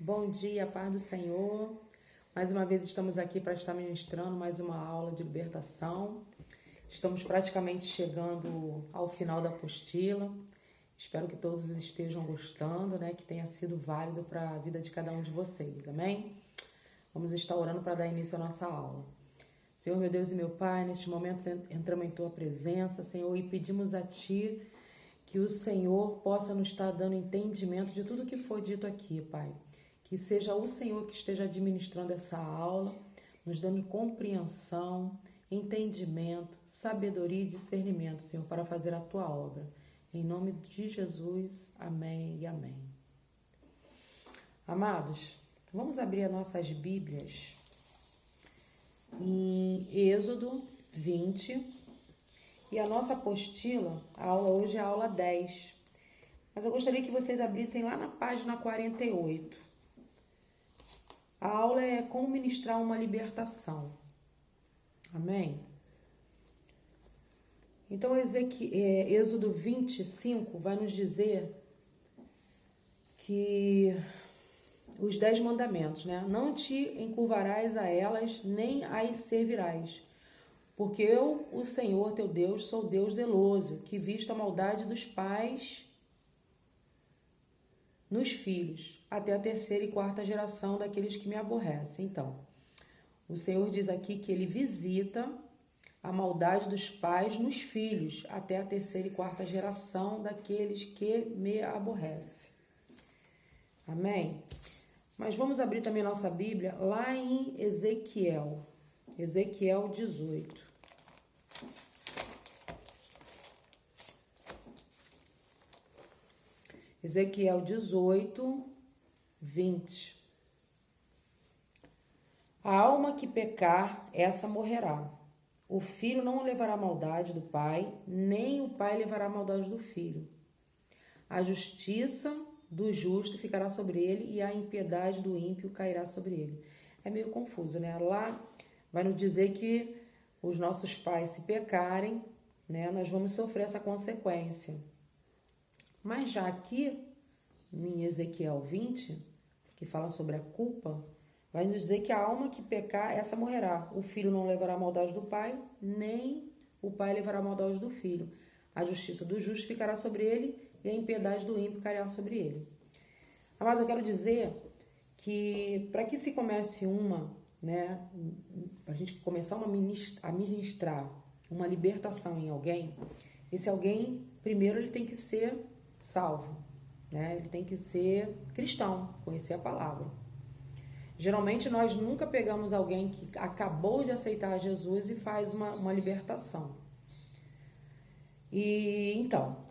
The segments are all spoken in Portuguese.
Bom dia, paz do Senhor. Mais uma vez estamos aqui para estar ministrando mais uma aula de libertação. Estamos praticamente chegando ao final da apostila. Espero que todos estejam gostando, né? Que tenha sido válido para a vida de cada um de vocês, amém? Vamos estar orando para dar início à nossa aula. Senhor, meu Deus e meu Pai, neste momento entramos em Tua presença, Senhor, e pedimos a Ti que o Senhor possa nos estar dando entendimento de tudo que foi dito aqui, Pai. Que seja o Senhor que esteja administrando essa aula, nos dando compreensão, entendimento, sabedoria e discernimento, Senhor, para fazer a Tua obra. Em nome de Jesus, amém e amém. Amados, vamos abrir as nossas Bíblias em Êxodo 20. E a nossa apostila, a aula hoje é a aula 10. Mas eu gostaria que vocês abrissem lá na página 48. A aula é como ministrar uma libertação. Amém? Então, Êxodo 25 vai nos dizer que os 10 mandamentos, né? Não te encurvarás a elas, nem as servirás. Porque eu, o Senhor teu Deus, sou Deus zeloso, que visto a maldade dos pais nos filhos, até a terceira e quarta geração daqueles que me aborrecem. Então, o Senhor diz aqui que Ele visita a maldade dos pais nos filhos, até a terceira e quarta geração daqueles que me aborrecem. Amém? Mas vamos abrir também nossa Bíblia lá em Ezequiel 18. Ezequiel 18, 20. A alma que pecar, essa morrerá. O filho não levará a maldade do pai, nem o pai levará a maldade do filho. A justiça do justo ficará sobre ele e a impiedade do ímpio cairá sobre ele. É meio confuso, né? Lá vai nos dizer que os nossos pais, se pecarem, né, nós vamos sofrer essa consequência. Mas já aqui, em Ezequiel 20, que fala sobre a culpa, vai nos dizer que a alma que pecar, essa morrerá. O filho não levará a maldade do pai, nem o pai levará a maldade do filho. A justiça do justo ficará sobre ele e a impiedade do ímpio cairá sobre ele. Mas eu quero dizer que para que se comece né, para a gente começar a ministrar uma libertação em alguém, esse alguém, primeiro, ele tem que ser salvo, né? Ele tem que ser cristão, conhecer a palavra. Geralmente nós nunca pegamos alguém que acabou de aceitar Jesus e faz uma libertação. E então,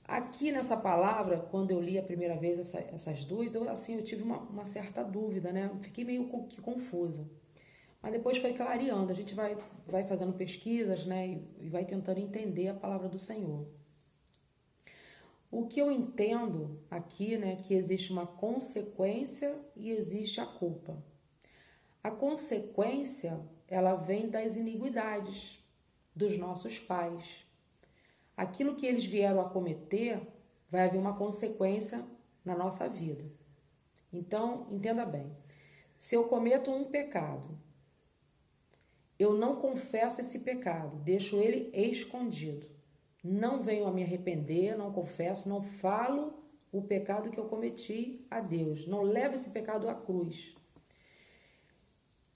aqui nessa palavra, quando eu li a primeira vez essas duas, eu tive uma certa dúvida, né? Fiquei meio que confusa. Mas depois foi clareando, a gente vai fazendo pesquisas, né? E vai tentando entender a palavra do Senhor. O que eu entendo aqui, né, que existe uma consequência e existe a culpa. A consequência, ela vem das iniquidades dos nossos pais. Aquilo que eles vieram a cometer, vai haver uma consequência na nossa vida. Então, entenda bem. Se eu cometo um pecado, eu não confesso esse pecado, deixo ele escondido. Não venho a me arrepender, não confesso, não falo o pecado que eu cometi a Deus. Não levo esse pecado à cruz.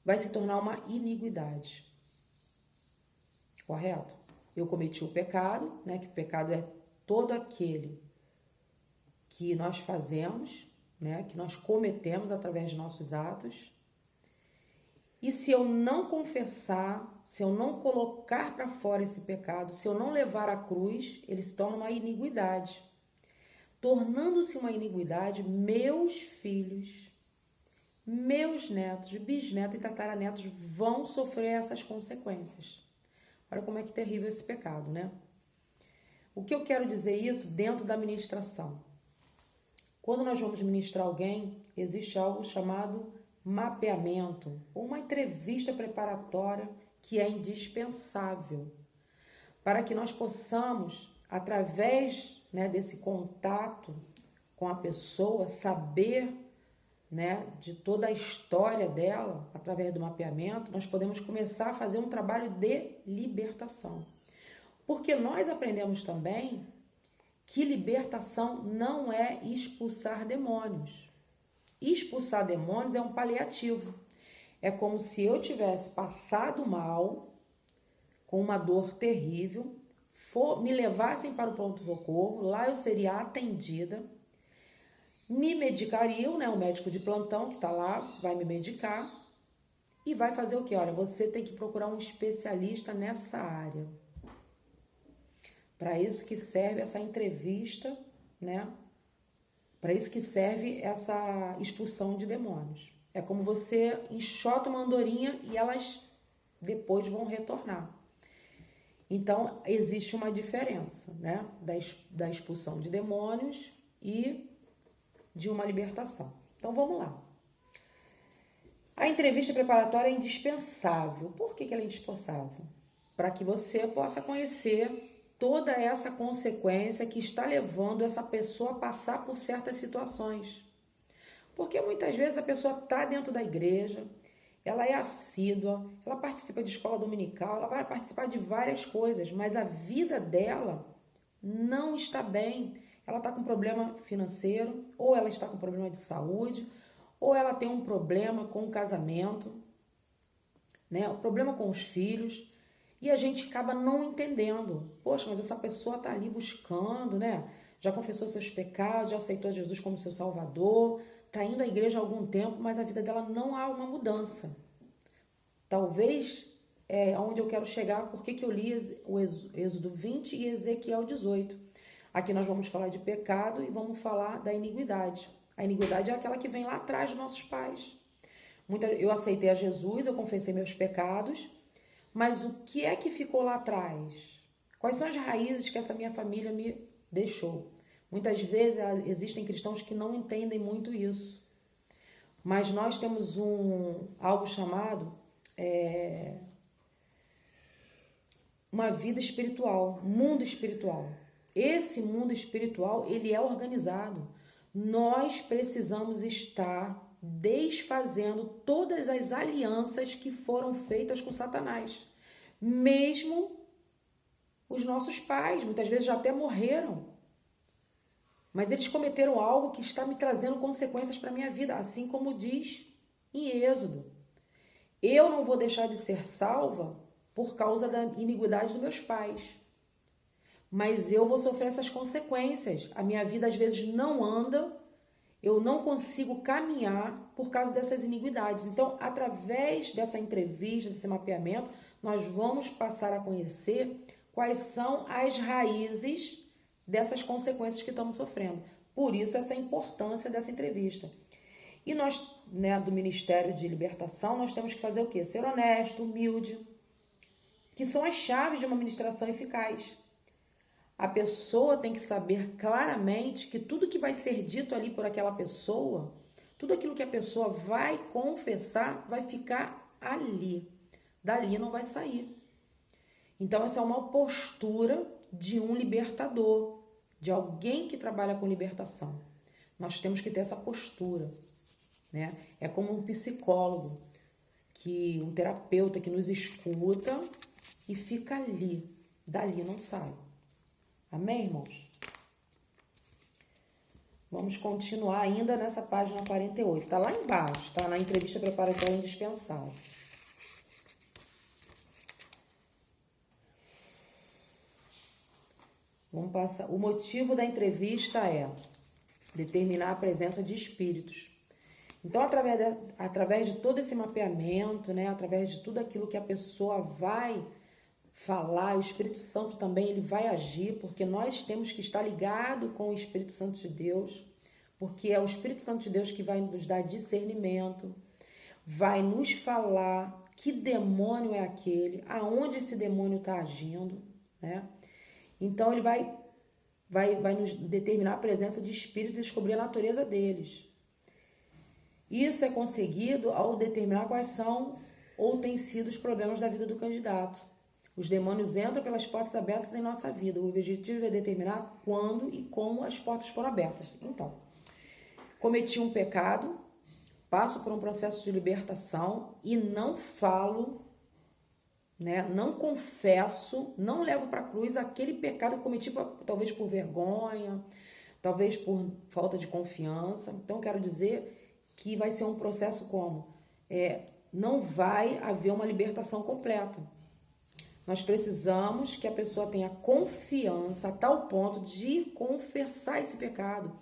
Vai se tornar uma iniquidade. Correto? Eu cometi o pecado, né? Que o pecado é todo aquele que nós fazemos, né? Que nós cometemos através de nossos atos. E se eu não confessar, se eu não colocar para fora esse pecado, se eu não levar à cruz, ele se torna uma iniquidade. Tornando-se uma iniquidade, meus filhos, meus netos, bisnetos e tataranetos vão sofrer essas consequências. Olha como é que é terrível esse pecado, né? O que eu quero dizer isso dentro da ministração? Quando nós vamos ministrar alguém, existe algo chamado mapeamento, ou uma entrevista preparatória que é indispensável para que nós possamos, através, né, desse contato com a pessoa, saber né, de toda a história dela, através do mapeamento, nós podemos começar a fazer um trabalho de libertação. Porque nós aprendemos também que libertação não é expulsar demônios. Expulsar demônios é um paliativo. É como se eu tivesse passado mal, com uma dor terrível, me levassem para o pronto-socorro, lá eu seria atendida, me medicariam, né, o médico de plantão que está lá vai me medicar e vai fazer o quê? Olha, você tem que procurar um especialista nessa área. Para isso que serve essa entrevista, né? Para isso que serve essa expulsão de demônios. É como você enxota uma andorinha e elas depois vão retornar. Então, existe uma diferença, né? Da expulsão de demônios e de uma libertação. Então, vamos lá. A entrevista preparatória é indispensável. Por que ela é indispensável? Para que você possa conhecer toda essa consequência que está levando essa pessoa a passar por certas situações. Porque muitas vezes a pessoa está dentro da igreja, ela é assídua, ela participa de escola dominical, ela vai participar de várias coisas, mas a vida dela não está bem. Ela está com problema financeiro, ou ela está com problema de saúde, ou ela tem um problema com o casamento, né? Um problema com os filhos. E a gente acaba não entendendo. Poxa, mas essa pessoa está ali buscando, né? Já confessou seus pecados, já aceitou Jesus como seu Salvador, está indo à igreja há algum tempo, mas a vida dela não há uma mudança. Talvez é onde eu quero chegar, porque que eu li o Êxodo 20 e Ezequiel 18. Aqui nós vamos falar de pecado e vamos falar da iniquidade. A iniquidade é aquela que vem lá atrás dos nossos pais. Eu aceitei a Jesus, eu confessei meus pecados, mas o que é que ficou lá atrás? Quais são as raízes que essa minha família me deixou? Muitas vezes existem cristãos que não entendem muito isso. Mas nós temos algo chamado uma vida espiritual, mundo espiritual. Esse mundo espiritual, ele é organizado. Nós precisamos estar desfazendo todas as alianças que foram feitas com Satanás. Mesmo os nossos pais, muitas vezes já até morreram, mas eles cometeram algo que está me trazendo consequências para a minha vida, assim como diz em Êxodo. Eu não vou deixar de ser salva por causa da iniquidade dos meus pais, mas eu vou sofrer essas consequências. A minha vida às vezes não anda, eu não consigo caminhar por causa dessas iniquidades. Então, através dessa entrevista, desse mapeamento, nós vamos passar a conhecer quais são as raízes dessas consequências que estamos sofrendo. Por isso, essa importância dessa entrevista. E nós, né, do Ministério de Libertação, nós temos que fazer o quê? Ser honesto, humilde, que são as chaves de uma ministração eficaz. A pessoa tem que saber claramente que tudo que vai ser dito ali por aquela pessoa, tudo aquilo que a pessoa vai confessar, vai ficar ali. Dali não vai sair. Então, essa é uma postura de um libertador, de alguém que trabalha com libertação. Nós temos que ter essa postura, né? É como um psicólogo, um terapeuta que nos escuta e fica ali. Dali não sai. Amém, irmãos? Vamos continuar ainda nessa página 48. Está lá embaixo, tá? Na entrevista preparatória indispensável. Vamos passar. O motivo da entrevista é determinar a presença de espíritos. Então, através de todo esse mapeamento, né? Através de tudo aquilo que a pessoa vai falar, o Espírito Santo também ele vai agir, porque nós temos que estar ligado com o Espírito Santo de Deus, porque é o Espírito Santo de Deus que vai nos dar discernimento, vai nos falar que demônio é aquele, aonde esse demônio está agindo, né? Então ele vai nos determinar a presença de espíritos e descobrir a natureza deles. Isso é conseguido ao determinar quais são ou têm sido os problemas da vida do candidato. Os demônios entram pelas portas abertas em nossa vida. O objetivo é determinar quando e como as portas foram abertas. Então, cometi um pecado, passo por um processo de libertação e não falo, né? Não confesso, não levo para a cruz aquele pecado que cometi, talvez por vergonha, talvez por falta de confiança. Então, quero dizer que vai ser um processo como? Não vai haver uma libertação completa. Nós precisamos que a pessoa tenha confiança a tal ponto de confessar esse pecado.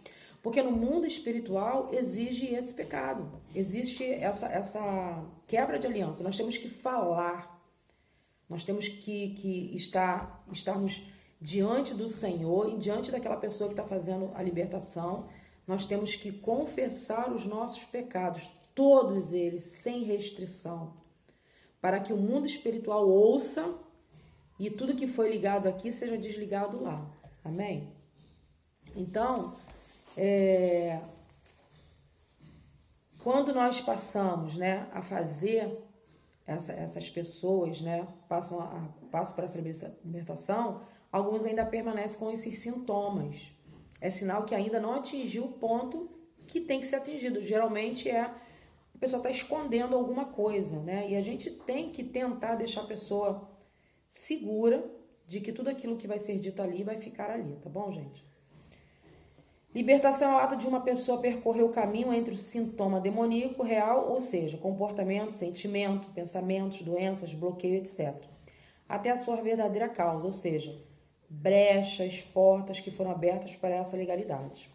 Porque no mundo espiritual exige esse pecado, existe essa quebra de aliança. Nós temos que falar, nós temos que estarmos diante do Senhor e diante daquela pessoa que está fazendo a libertação. Nós temos que confessar os nossos pecados, todos eles, sem restrição, para que o mundo espiritual ouça e tudo que foi ligado aqui seja desligado lá. Amém? Então, quando nós passamos, né, a fazer essas pessoas, né, passam por essa libertação, alguns ainda permanecem com esses sintomas. É sinal que ainda não atingiu o ponto que tem que ser atingido. Geralmente a pessoa está escondendo alguma coisa, né? E a gente tem que tentar deixar a pessoa segura de que tudo aquilo que vai ser dito ali vai ficar ali, tá bom, gente? Libertação é o ato de uma pessoa percorrer o caminho entre o sintoma demoníaco real, ou seja, comportamento, sentimento, pensamentos, doenças, bloqueio, etc., até a sua verdadeira causa, ou seja, brechas, portas que foram abertas para essa legalidade.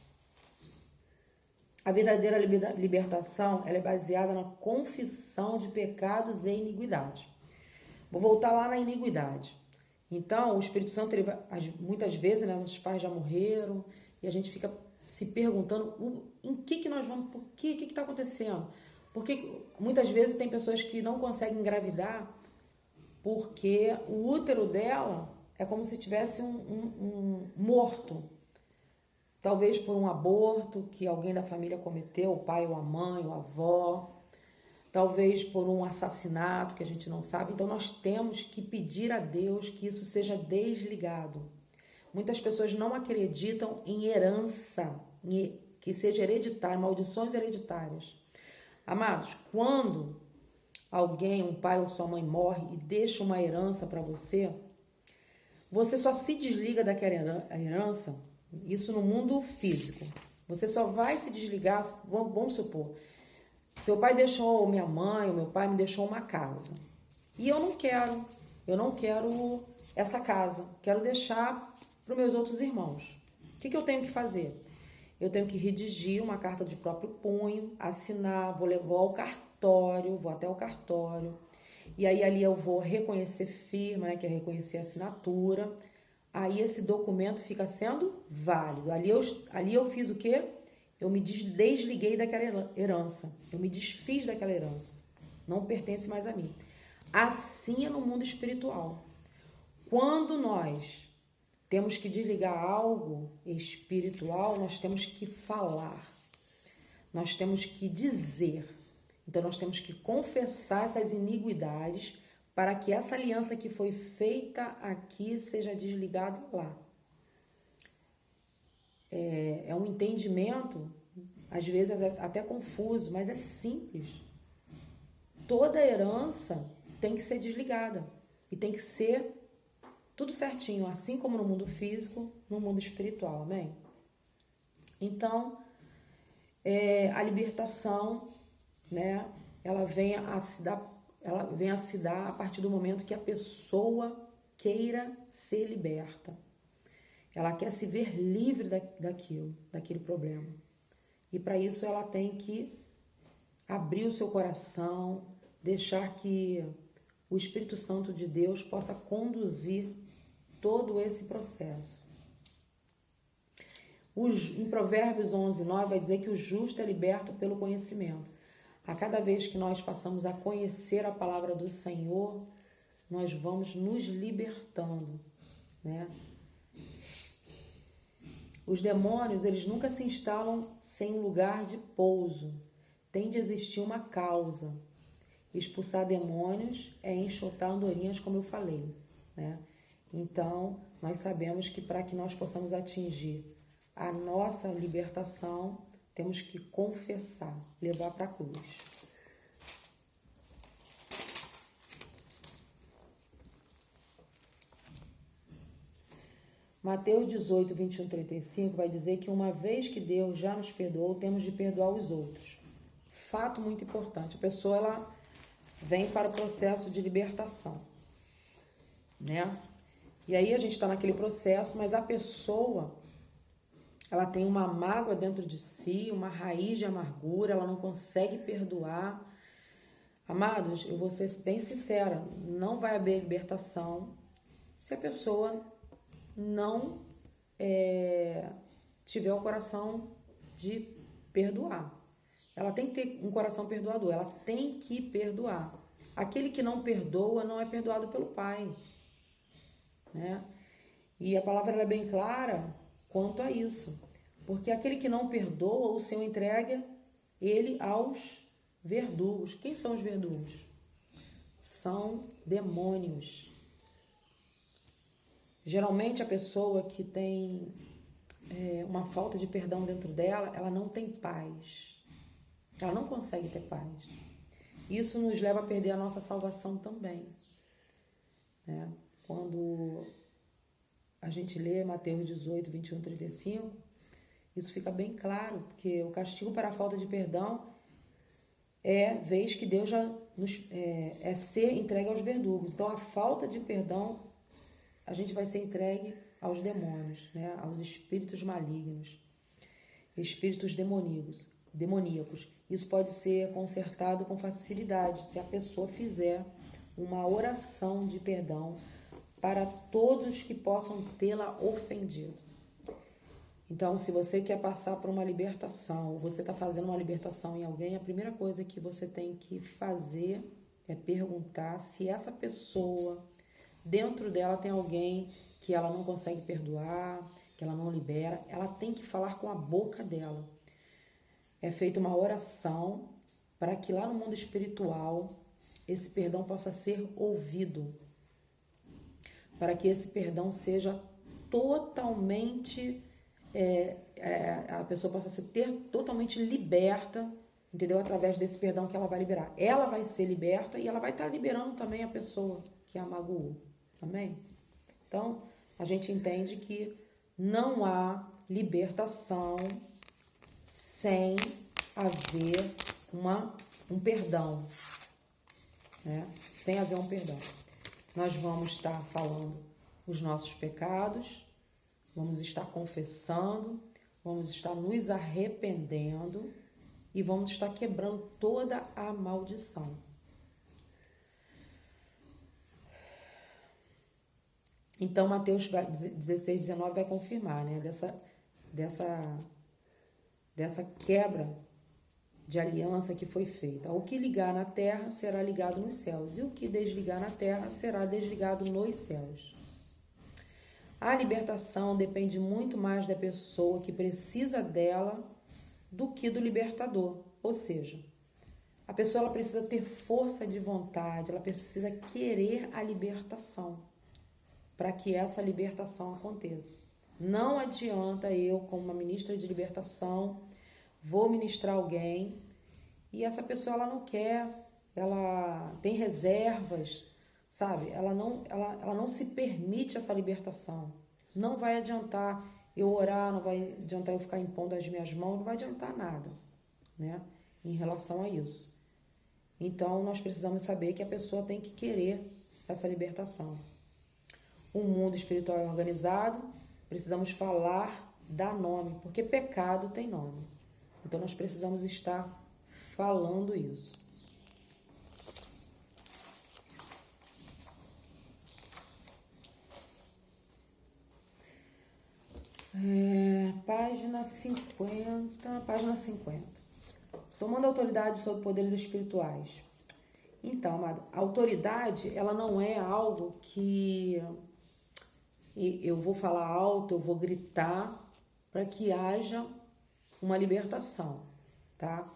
A verdadeira libertação ela é baseada na confissão de pecados e iniquidade. Vou voltar lá na iniquidade. Então, o Espírito Santo, muitas vezes, né, nossos pais já morreram e a gente fica se perguntando em que nós vamos, por que está acontecendo? Porque muitas vezes tem pessoas que não conseguem engravidar porque o útero dela é como se tivesse um morto. Talvez por um aborto que alguém da família cometeu, o pai ou a mãe, ou a avó. Talvez por um assassinato que a gente não sabe. Então nós temos que pedir a Deus que isso seja desligado. Muitas pessoas não acreditam em herança, que seja hereditária, maldições hereditárias. Amados, quando alguém, um pai ou sua mãe morre e deixa uma herança para você, você só se desliga daquela herança, isso no mundo físico. Você só vai se desligar, vamos supor, seu pai deixou, minha mãe ou meu pai me deixou uma casa. E eu não quero essa casa, quero deixar para os meus outros irmãos. O que eu tenho que fazer? Eu tenho que redigir uma carta de próprio punho, assinar, vou até o cartório, e aí ali eu vou reconhecer firma, né, que é reconhecer a assinatura, aí esse documento fica sendo válido. Ali eu fiz o quê? Eu me desliguei daquela herança, eu me desfiz daquela herança, não pertence mais a mim. Assim é no mundo espiritual. Quando nós temos que desligar algo espiritual, nós temos que falar, nós temos que dizer. Então, nós temos que confessar essas iniquidades para que essa aliança que foi feita aqui seja desligada lá. É um entendimento, às vezes até confuso, mas é simples. Toda herança tem que ser desligada e tem que ser tudo certinho, assim como no mundo físico, no mundo espiritual, amém? Então, a libertação, né, ela vem a se dar a partir do momento que a pessoa queira ser liberta. Ela quer se ver livre daquele problema. E para isso ela tem que abrir o seu coração, deixar que o Espírito Santo de Deus possa conduzir todo esse processo. Em Provérbios 11:9 vai dizer que o justo é liberto pelo conhecimento. A cada vez que nós passamos a conhecer a palavra do Senhor, nós vamos nos libertando, né? Os demônios, eles nunca se instalam sem lugar de pouso. Tem de existir uma causa. Expulsar demônios é enxotar andorinhas, como eu falei, né? Então, nós sabemos que para que nós possamos atingir a nossa libertação, Temos que confessar, levar para a cruz. Mateus 18, 21, 35 vai dizer que uma vez que Deus já nos perdoou, temos de perdoar os outros. Fato muito importante. A pessoa ela vem para o processo de libertação, né? E aí a gente está naquele processo, mas a pessoa ela tem uma mágoa dentro de si, uma raiz de amargura, ela não consegue perdoar. Amados, eu vou ser bem sincera, não vai haver libertação se a pessoa não tiver o coração de perdoar. Ela tem que ter um coração perdoador, ela tem que perdoar. Aquele que não perdoa não é perdoado pelo Pai, né? E a palavra ela é bem clara quanto a isso, porque aquele que não perdoa, o Senhor entrega ele aos verdugos. Quem são os verdugos? São demônios. Geralmente a pessoa que tem uma falta de perdão dentro dela, ela não tem paz. Ela não consegue ter paz. Isso nos leva a perder a nossa salvação também, né? Quando a gente lê Mateus 18, 21, 35, isso fica bem claro, porque o castigo para a falta de perdão vez que Deus já ser entregue aos verdugos. Então a falta de perdão, a gente vai ser entregue aos demônios, né? Aos espíritos malignos, espíritos demoníacos. Isso pode ser consertado com facilidade se a pessoa fizer uma oração de perdão para todos que possam tê-la ofendido. Então, se você quer passar por uma libertação, ou você está fazendo uma libertação em alguém, a primeira coisa que você tem que fazer é perguntar se essa pessoa, dentro dela tem alguém que ela não consegue perdoar, que ela não libera. Ela tem que falar com a boca dela. É feita uma oração para que lá no mundo espiritual esse perdão possa ser ouvido, para que esse perdão seja totalmente, a pessoa possa ser totalmente liberta, entendeu? Através desse perdão que ela vai liberar. Ela vai ser liberta e ela vai estar liberando também a pessoa que a magoou. Amém? Então, a gente entende que não há libertação sem haver um perdão, né? Sem haver um perdão. Nós vamos estar falando os nossos pecados, vamos estar confessando, vamos estar nos arrependendo e vamos estar quebrando toda a maldição. Então, Mateus 16, 19 vai confirmar, né? Dessa quebra de aliança que foi feita. O que ligar na terra será ligado nos céus, e o que desligar na terra será desligado nos céus. A libertação depende muito mais da pessoa que precisa dela do que do libertador. Ou seja, a pessoa ela precisa ter força de vontade, ela precisa querer a libertação para que essa libertação aconteça. Não adianta eu, como uma ministra de libertação, vou ministrar alguém e essa pessoa ela não quer, ela tem reservas, sabe? Ela não se permite essa libertação. Não vai adiantar eu orar, não vai adiantar eu ficar impondo as minhas mãos, não vai adiantar nada, né? Em relação a isso. Então, nós precisamos saber que a pessoa tem que querer essa libertação. O mundo espiritual é organizado, precisamos falar, dar nome, porque pecado tem nome. Então, nós precisamos estar falando isso. Página 50. Tomando autoridade sobre poderes espirituais. Então, amado, a autoridade, ela não é algo que eu vou falar alto, eu vou gritar para que haja uma libertação, tá?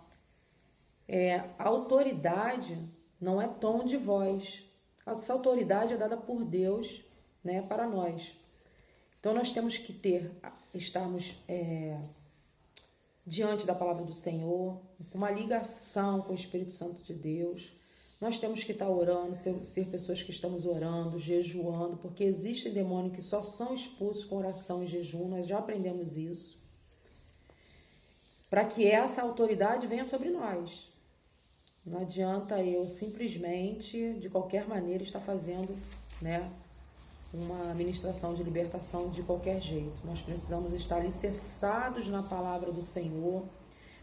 A autoridade não é tom de voz. Essa autoridade é dada por Deus, né, para nós. Então, nós temos que estarmos diante da palavra do Senhor, com uma ligação com o Espírito Santo de Deus. Nós temos que estar orando, ser pessoas que estamos orando, jejuando, porque existem demônios que só são expulsos com oração e jejum, nós já aprendemos isso. Para que essa autoridade venha sobre nós. Não adianta eu simplesmente, de qualquer maneira, estar fazendo, né, uma ministração de libertação de qualquer jeito. Nós precisamos estar alicerçados na palavra do Senhor,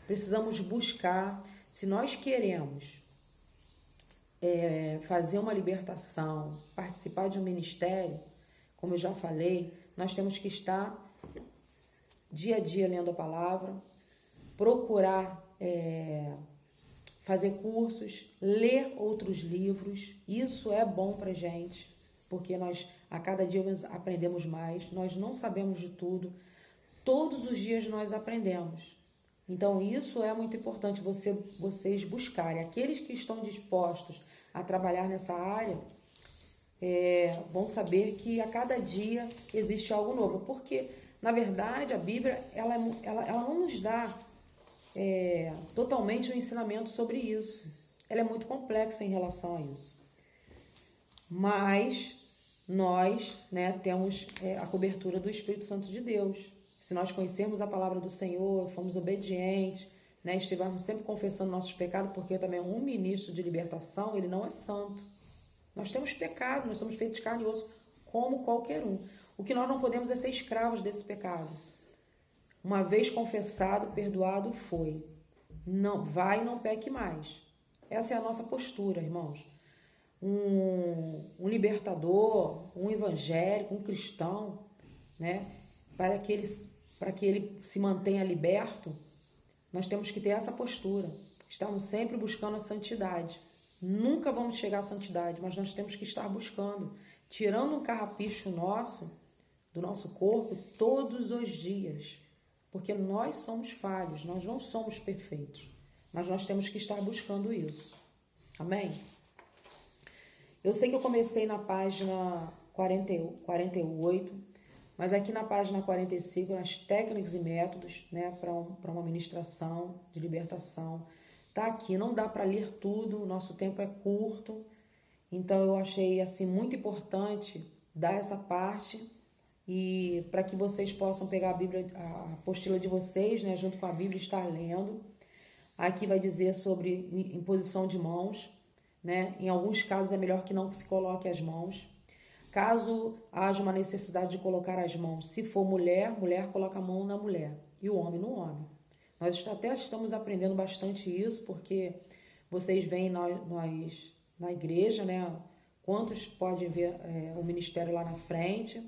precisamos buscar, se nós queremos fazer uma libertação, participar de um ministério, como eu já falei, nós temos que estar dia a dia lendo a palavra, procurar fazer cursos, ler outros livros. Isso é bom pra gente, porque nós a cada dia nós aprendemos mais, nós não sabemos de tudo, todos os dias nós aprendemos. Então isso é muito importante, vocês buscarem. Aqueles que estão dispostos a trabalhar nessa área vão saber que a cada dia existe algo novo, porque na verdade a Bíblia ela não nos dá totalmente um ensinamento sobre isso. Ela é muito complexa em relação a isso. Mas nós, né, temos a cobertura do Espírito Santo de Deus. Se nós conhecermos a palavra do Senhor, fomos obedientes, né, estivermos sempre confessando nossos pecados, porque também um ministro de libertação, ele não é santo. Nós temos pecado, nós somos feitos de carne e osso, como qualquer um. O que nós não podemos é ser escravos desse pecado. Uma vez confessado, perdoado foi. Não, vai e não peque mais. Essa é a nossa postura, irmãos. Um libertador, um evangélico, um cristão, né? Para que ele se mantenha liberto, nós temos que ter essa postura. Estamos sempre buscando a santidade. Nunca vamos chegar à santidade, mas nós temos que estar buscando, tirando um carrapicho do nosso corpo todos os dias. Porque nós somos falhos, nós não somos perfeitos, mas nós temos que estar buscando isso. Amém? Eu sei que eu comecei na página 48, mas aqui na página 45, nas técnicas e métodos, né, para uma ministração de libertação, tá aqui. Não dá para ler tudo, o nosso tempo é curto, então eu achei assim muito importante dar essa parte. E para que vocês possam pegar a Bíblia, a apostila de vocês, né, junto com a Bíblia, estar lendo. Aqui vai dizer sobre imposição de mãos, né? Em alguns casos é melhor que não se coloque as mãos. Caso haja uma necessidade de colocar as mãos, se for mulher, mulher coloca a mão na mulher e o homem no homem. Nós até estamos aprendendo bastante isso, porque vocês veem nós na igreja, né? Quantos podem ver o ministério lá na frente.